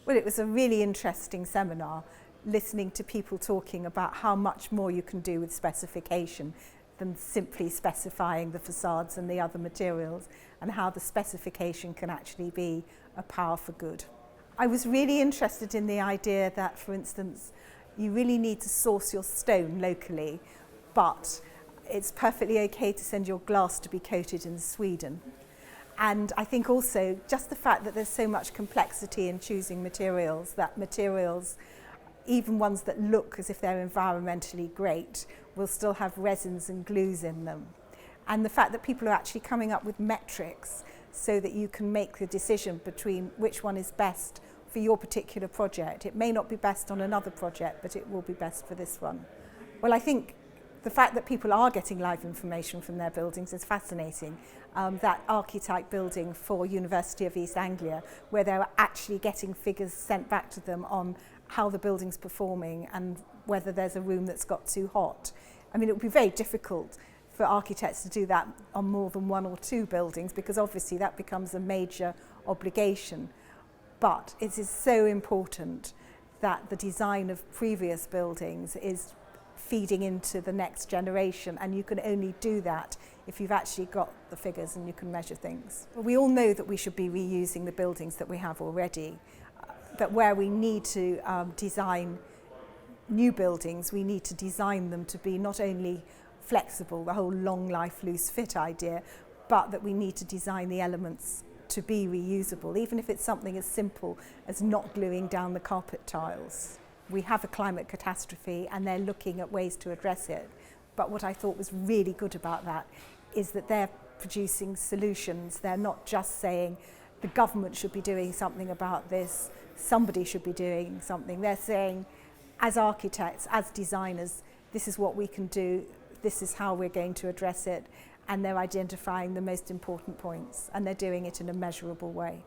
Well, it was a really interesting seminar, listening to people talking about how much more you can do with specification than simply specifying the facades and the other materials, and how the specification can actually be a power for good. I was really interested in the idea that, for instance, you really need to source your stone locally, but it's perfectly okay to send your glass to be coated in Sweden. And I think also just the fact that there's so much complexity in choosing materials, that materials, even ones that look as if they're environmentally great, will still have resins and glues in them. And the fact that people are actually coming up with metrics so that you can make the decision between which one is best for your particular project. It may not be best on another project, but it will be best for this one. Well, I think the fact that people are getting live information from their buildings is fascinating. That archetype building for University of East Anglia, where they're actually getting figures sent back to them on how the building's performing and whether there's a room that's got too hot. I mean, it would be very difficult for architects to do that on more than one or two buildings, because obviously that becomes a major obligation. But it is so important that the design of previous buildings is feeding into the next generation, and you can only do that if you've actually got the figures and you can measure things. Well, we all know that we should be reusing the buildings that we have already, but where we need to design new buildings, we need to design them to be not only flexible, the whole long life loose fit idea, but that we need to design the elements to be reusable, even if it's something as simple as not gluing down the carpet tiles. We have a climate catastrophe and they're looking at ways to address it. But what I thought was really good about that is that they're producing solutions. They're not just saying the government should be doing something about this, somebody should be doing something. They're saying, as architects, as designers, this is what we can do, this is how we're going to address it, and they're identifying the most important points, and they're doing it in a measurable way.